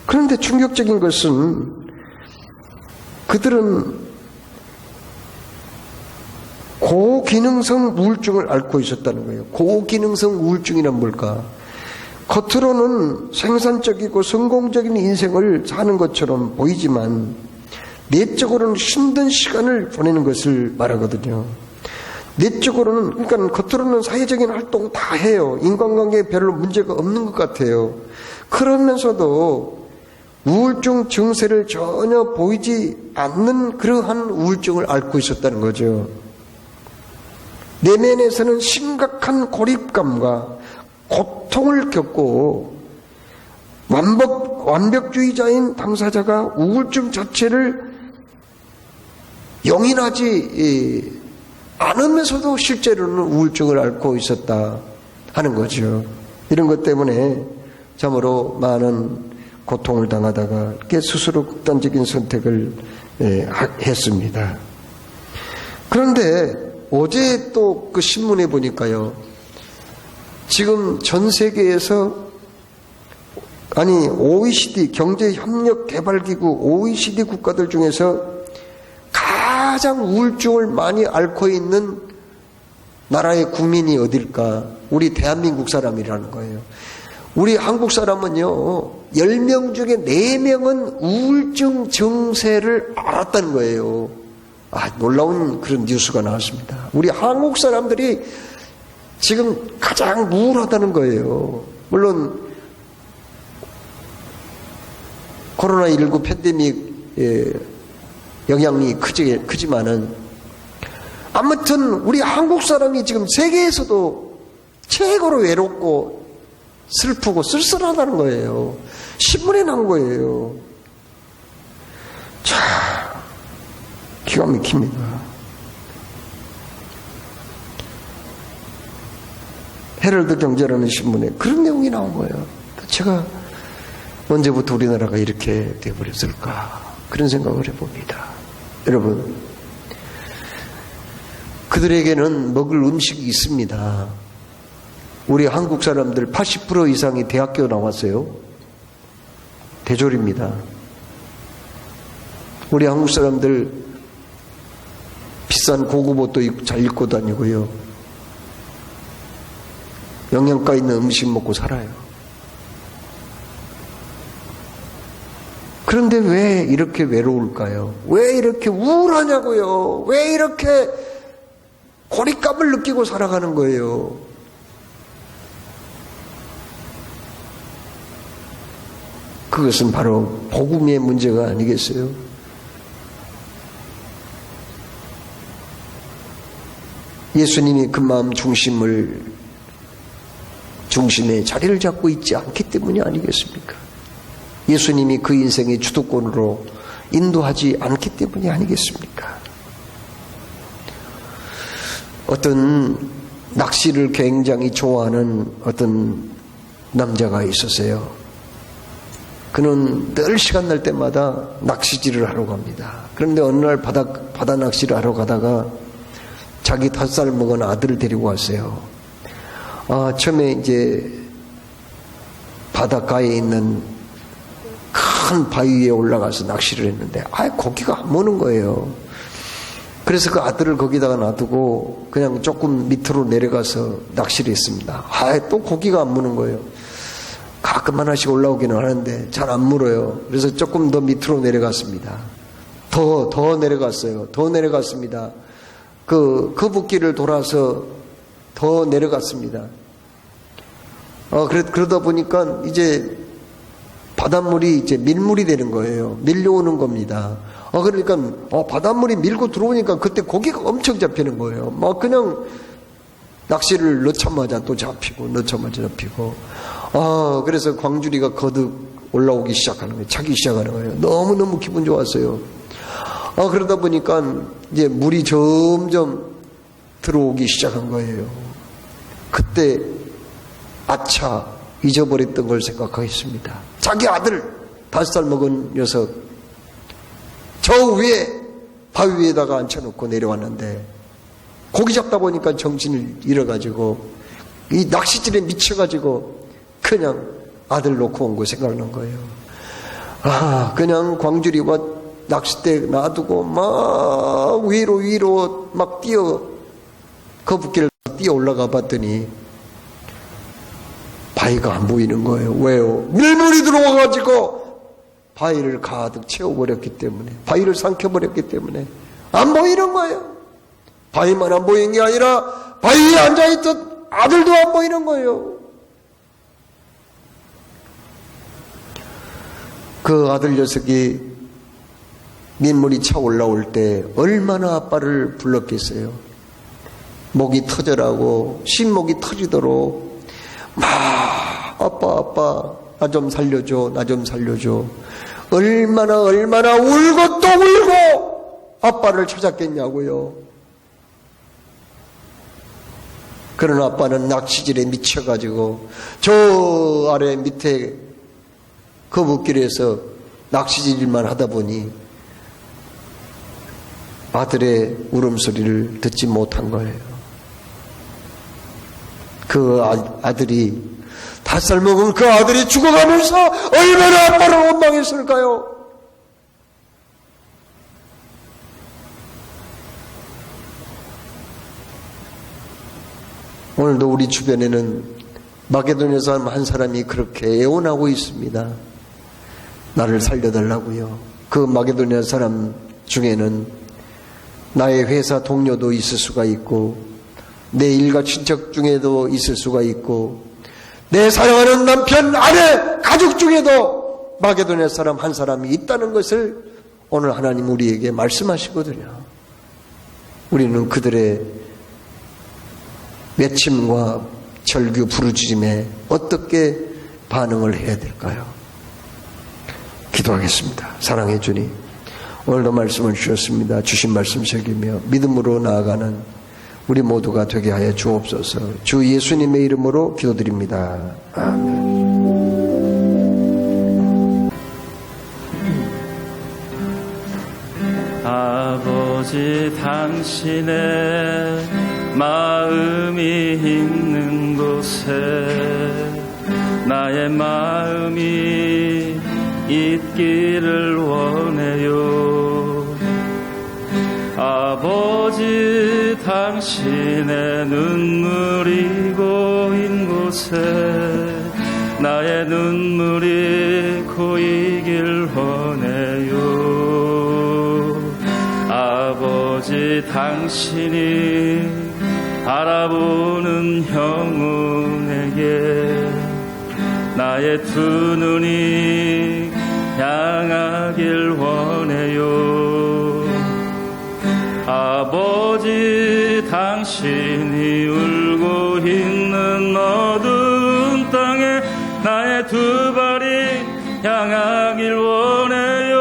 그런데 충격적인 것은 그들은 고기능성 우울증을 앓고 있었다는 거예요. 고기능성 우울증이란 뭘까? 겉으로는 생산적이고 성공적인 인생을 사는 것처럼 보이지만 내적으로는 힘든 시간을 보내는 것을 말하거든요. 내적으로는, 그러니까 겉으로는 사회적인 활동 다 해요. 인간관계에 별로 문제가 없는 것 같아요. 그러면서도 우울증 증세를 전혀 보이지 않는 그러한 우울증을 앓고 있었다는 거죠. 내면에서는 심각한 고립감과 고통을 겪고 완벽주의자인 당사자가 우울증 자체를 용인하지 않으면서도 실제로는 우울증을 앓고 있었다 하는 거죠. 이런 것 때문에 참으로 많은 고통을 당하다가 이렇게 스스로 극단적인 선택을 했습니다. 그런데 어제 또 그 신문에 보니까요, 지금 전 세계에서 OECD 경제협력개발기구 OECD 국가들 중에서 가장 우울증을 많이 앓고 있는 나라의 국민이 어딜까? 우리 대한민국 사람이라는 거예요. 우리 한국 사람은요, 10명 중에 4명은 우울증 증세를 앓았다는 거예요. 놀라운 그런 뉴스가 나왔습니다. 우리 한국 사람들이 지금 가장 우울하다는 거예요. 물론 코로나19 팬데믹 영향이 크지만은 아무튼 우리 한국 사람이 지금 세계에서도 최고로 외롭고 슬프고 쓸쓸하다는 거예요. 신문에 나온 거예요. 자, 기가 막힙니다. 헤럴드 경제라는 신문에 그런 내용이 나온 거예요. 제가 언제부터 우리나라가 이렇게 되어버렸을까, 그런 생각을 해봅니다. 여러분, 그들에게는 먹을 음식이 있습니다. 우리 한국 사람들 80% 이상이 대학교 나왔어요. 대졸입니다. 우리 한국 사람들 비싼 고급 옷도 잘 입고 다니고요. 영양가 있는 음식 먹고 살아요. 그런데 왜 이렇게 외로울까요? 왜 이렇게 우울하냐고요? 왜 이렇게 고립감을 느끼고 살아가는 거예요? 그것은 바로 복음의 문제가 아니겠어요? 예수님이 그 마음 중심에 자리를 잡고 있지 않기 때문이 아니겠습니까? 예수님이 그 인생의 주도권으로 인도하지 않기 때문이 아니겠습니까? 어떤 낚시를 굉장히 좋아하는 어떤 남자가 있었어요. 그는 늘 시간 날 때마다 낚시질을 하러 갑니다. 그런데 어느 날 바다 낚시를 하러 가다가 자기 5살 먹은 아들을 데리고 왔어요. 처음에 이제 바닷가에 있는 큰 바위 위에 올라가서 낚시를 했는데 고기가 안 무는 거예요. 그래서 그 아들을 거기다가 놔두고 그냥 조금 밑으로 내려가서 낚시를 했습니다. 또 고기가 안 무는 거예요. 가끔 하나씩 올라오기는 하는데 잘 안 물어요. 그래서 조금 더 밑으로 내려갔습니다. 더 내려갔어요. 더 내려갔습니다. 그 거북길을 돌아서 더 내려갔습니다. 그러다 보니까 이제 바닷물이 이제 밀물이 되는 거예요. 밀려오는 겁니다. 그러니까 바닷물이 밀고 들어오니까 그때 고기가 엄청 잡히는 거예요. 그냥 낚시를 넣자마자 또 잡히고 넣자마자 잡히고. 그래서 광주리가 거듭 올라오기 시작하는 거예요. 차기 시작하는 거예요. 너무너무 기분 좋았어요. 그러다 보니까 이제 물이 점점 들어오기 시작한 거예요. 그때 아차, 잊어버렸던 걸 생각하겠습니다. 자기 아들 5살 먹은 녀석 저 위에 바위 위에다가 앉혀놓고 내려왔는데 고기 잡다 보니까 정신을 잃어가지고 이 낚시질에 미쳐가지고 그냥 아들 놓고 온 거 생각난 거예요. 그냥 광주리와 낚싯대 놔두고 막 위로 막 거북길을 뛰어 올라가 봤더니 바위가 안 보이는 거예요. 왜요? 밀물이 들어와가지고 바위를 가득 채워버렸기 때문에, 바위를 삼켜버렸기 때문에 안 보이는 거예요. 바위만 안 보이는 게 아니라 바위에 앉아있던 아들도 안 보이는 거예요. 그 아들 녀석이 민물이 차 올라올 때 얼마나 아빠를 불렀겠어요. 목이 터져라고, 신목이 터지도록 막 아빠 나 좀 살려줘, 나 좀 살려줘. 얼마나 울고 또 울고 아빠를 찾았겠냐고요. 그런 아빠는 낚시질에 미쳐가지고 저 아래 밑에 거북길에서 낚시질만 하다 보니 아들의 울음소리를 듣지 못한 거예요. 그 아들이 5살 먹은 그 아들이 죽어가면서 얼마나 아빠를 원망했을까요? 오늘도 우리 주변에는 마게도냐 사람 한 사람이 그렇게 애원하고 있습니다. 나를 살려달라고요. 그 마게도냐 사람 중에는 나의 회사 동료도 있을 수가 있고 내 일가 친척 중에도 있을 수가 있고 내 사랑하는 남편, 아내, 가족 중에도 마게도냐 사람 한 사람이 있다는 것을 오늘 하나님 우리에게 말씀하시거든요. 우리는 그들의 외침과 절규 부르짖음에 어떻게 반응을 해야 될까요? 기도하겠습니다. 사랑해 주님, 오늘도 말씀을 주셨습니다. 주신 말씀 새기며 믿음으로 나아가는 우리 모두가 되게 하여 주옵소서. 주 예수님의 이름으로 기도드립니다. 아멘. 아버지, 당신의 마음이 있는 곳에 나의 마음이 있기를 원해요. 아버지, 당신의 눈물이 고인 곳에 나의 눈물이 고이길 원해요. 아버지, 당신이 바라보는 형훈에게 나의 두 눈이 향하길 원해요. 아버지, 당신이 울고 있는 어두운 땅에 나의 두 발이 향하길 원해요.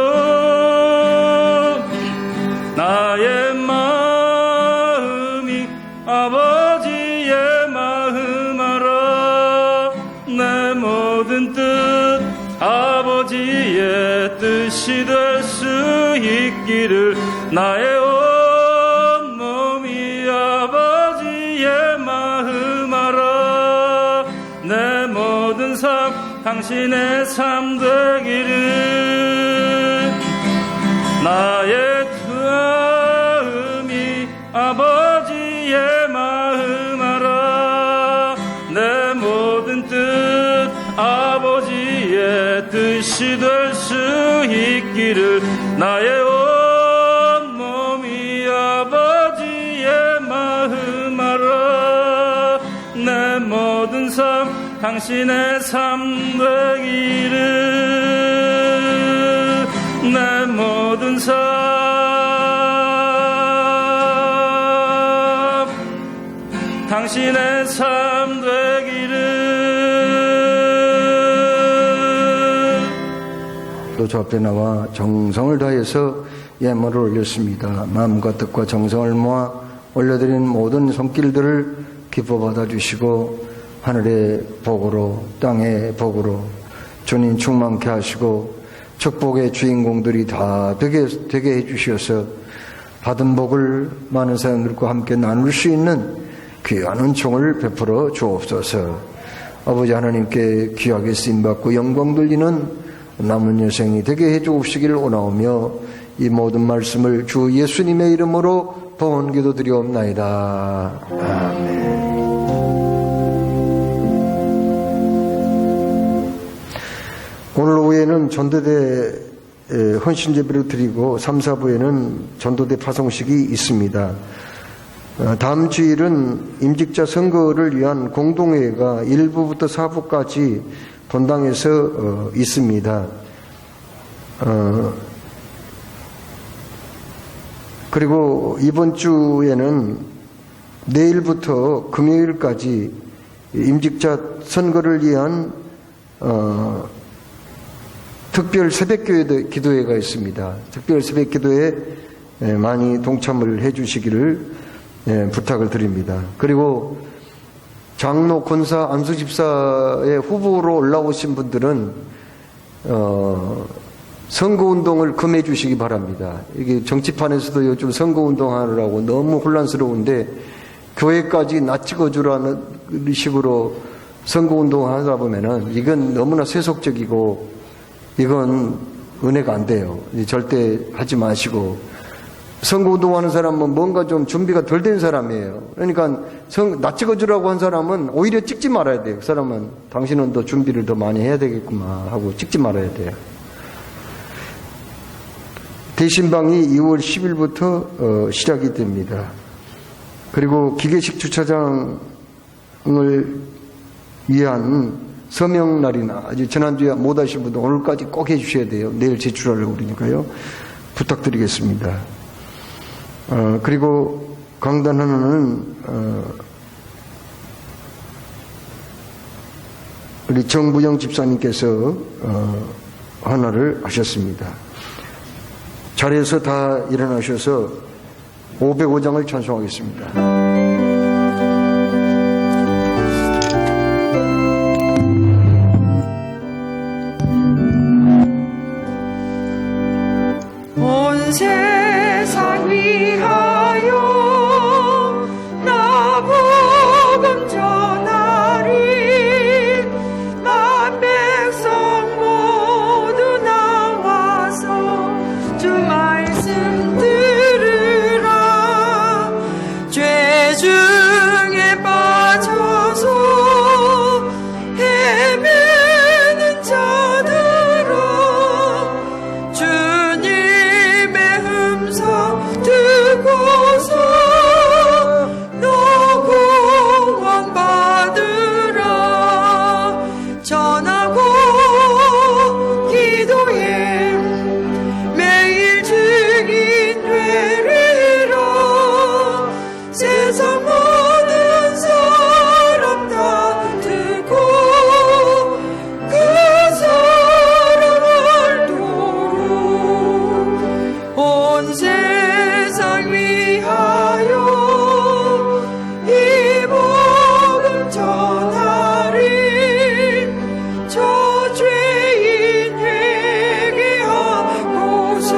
나의 마음이 아버지의 마음 알아. 내 모든 뜻 아버지의 뜻이 될 수 있기를 나의 온 몸이 아버지의 마음 알아. 내 모든 삶 당신의 삶 되기를. 나의 마음이 아버지의 마음 알아. 내 모든 뜻 아버지의 뜻이 될 수 있기를. 나의 온 몸이 아버지의 마음 알아. 내 모든 삶 당신의 삶 되기를. 내 모든 삶 당신의 삶 되기를. 또 저 앞에 나와 정성을 다해서 예물을 올렸습니다. 마음과 뜻과 정성을 모아 올려드린 모든 손길들을 기뻐 받아주시고 하늘의 복으로 땅의 복으로 주님 충만케 하시고 축복의 주인공들이 다 되게 해주셔서 받은 복을 많은 사람들과 함께 나눌 수 있는 귀한 은총을 베풀어 주옵소서. 아버지 하나님께 귀하게 쓰임받고 영광 돌리는 남은 여생이 되게 해주옵시기를 원하오며 이 모든 말씀을 주 예수님의 이름으로 번기도 드리옵나이다. 아멘. 오늘 오후에는 전도대 헌신제비를 드리고 3, 4부에는 전도대 파송식이 있습니다. 다음 주일은 임직자 선거를 위한 공동회의가 1부부터 4부까지 본당에서 있습니다. 그리고 이번 주에는 내일부터 금요일까지 임직자 선거를 위한 특별 새벽 기도회가 있습니다. 특별 새벽 기도회에 많이 동참을 해 주시기를 부탁을 드립니다. 그리고 장로, 권사, 안수집사의 후보로 올라오신 분들은 선거운동을 금해 주시기 바랍니다. 이게 정치판에서도 요즘 선거운동하느라고 너무 혼란스러운데 교회까지 나 찍어주라는 식으로 선거운동을 하다 보면은 이건 너무나 세속적이고 이건 은혜가 안 돼요. 절대 하지 마시고 선거운동하는 사람은 뭔가 좀 준비가 덜 된 사람이에요. 그러니까 나 찍어주라고 한 사람은 오히려 찍지 말아야 돼요. 그 사람은 당신은 더 준비를 더 많이 해야 되겠구만 하고 찍지 말아야 돼요. 대신방이 2월 10일부터 시작이 됩니다. 그리고 기계식 주차장을 위한 서명날이나 아직 지난주에 못 하신 분들 오늘까지 꼭 해주셔야 돼요. 내일 제출하려고 그러니까요. 부탁드리겠습니다. 그리고 강단 하나는 우리 정부영 집사님께서 하나를 하셨습니다. 자리에서 다 일어나셔서 505장을 찬송하겠습니다. 온 세상 위하여 나 복음 전하리 만 백성 모두 나와서 주 말씀 들으라 죄 중에 빠져서 헤매는 자들아 듣고서 너 구원 받으라 전하고 기도해 매일 증인 되리라 세상 모든 사람 다 듣고 그 사람 알도록 온 세상 위하여 이 복음 전하리 저 죄인 회개하고서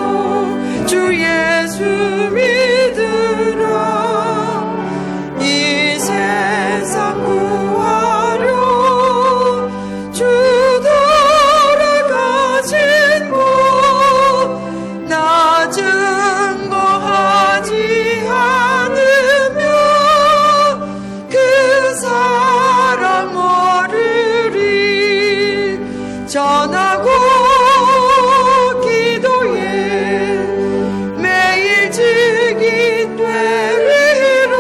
주 예수 믿으라 이 세상 구하려 주 돌아가신 곳 나 증거하지 않으며 그 사람 얻으리 전하고 기도해 매일 증인 되리라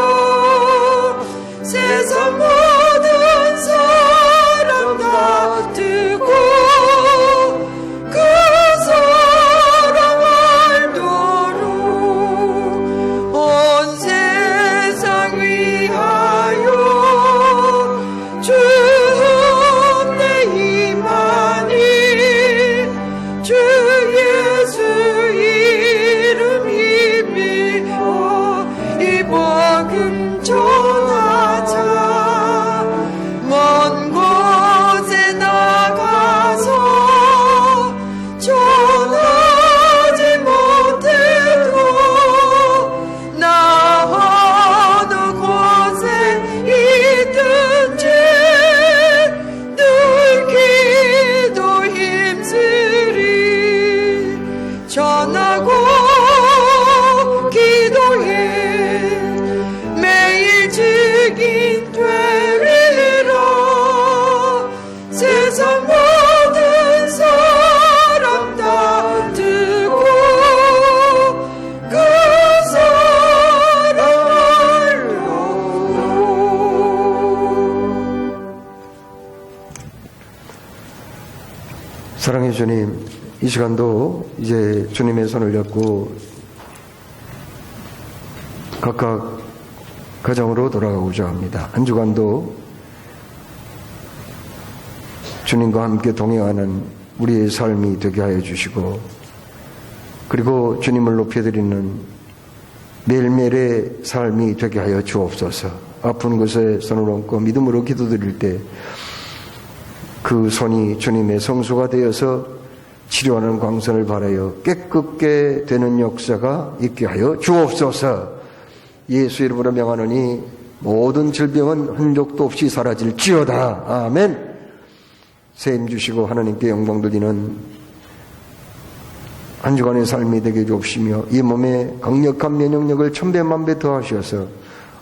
세상 모든 사람 다 듣고 그 사람 알도록 온 세상 위하여 주 내 임하니 사랑해 주님, 이 시간도 이제 주님의 손을 잡고 각각 가정으로 돌아가고자 합니다. 한 주간도 주님과 함께 동행하는 우리의 삶이 되게 하여 주시고, 그리고 주님을 높여드리는 매일매일의 삶이 되게 하여 주옵소서. 아픈 곳에 손을 얹고 믿음으로 기도드릴 때 그 손이 주님의 성소가 되어서 치료하는 광선을 발하여 깨끗게 되는 역사가 있게 하여 주옵소서. 예수 이름으로 명하노니 모든 질병은 흔적도 없이 사라질지어다. 아멘. 세임 주시고 하나님께 영광 돌리는 한 주간의 삶이 되게 주옵시며, 이 몸에 강력한 면역력을 천배만배 더하셔서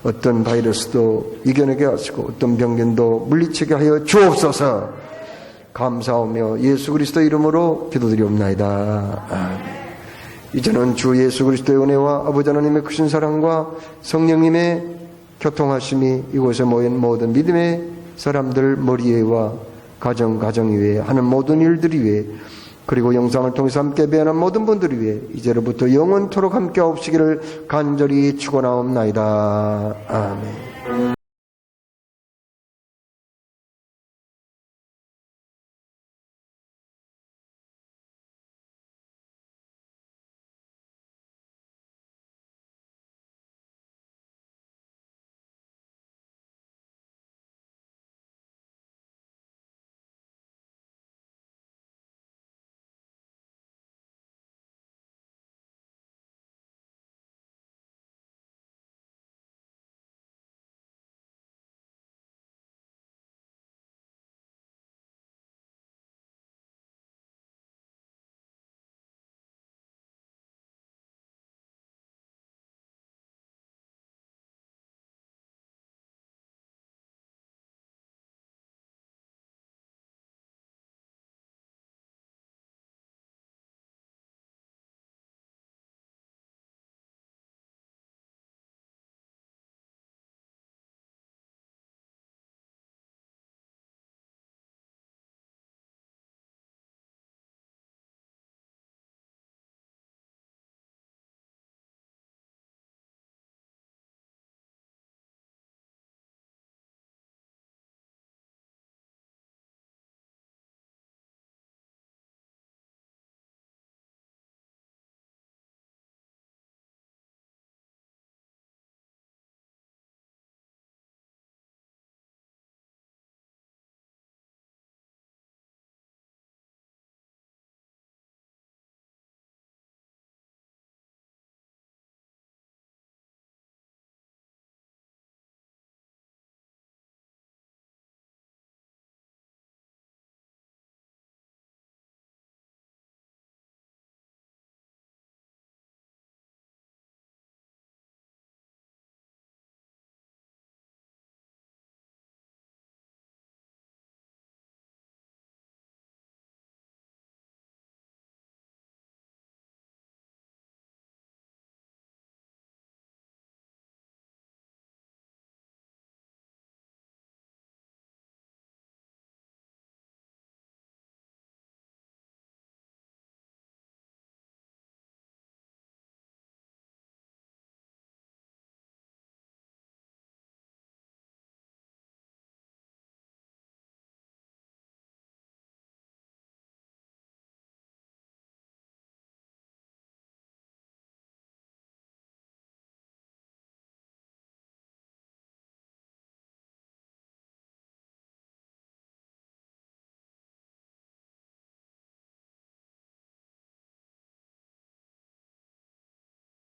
어떤 바이러스도 이겨내게 하시고 어떤 병균도 물리치게 하여 주옵소서. 감사하며 예수 그리스도 이름으로 기도드리옵나이다. 아멘. 이제는 주 예수 그리스도의 은혜와 아버지 하나님의 크신 사랑과 성령님의 교통하심이 이곳에 모인 모든 믿음의 사람들 머리 위에와 가정 위에 하는 모든 일들 위에, 그리고 영상을 통해서 함께 배우는 모든 분들 위에 이제로부터 영원토록 함께 하옵시기를 간절히 축원하옵나이다. 아멘.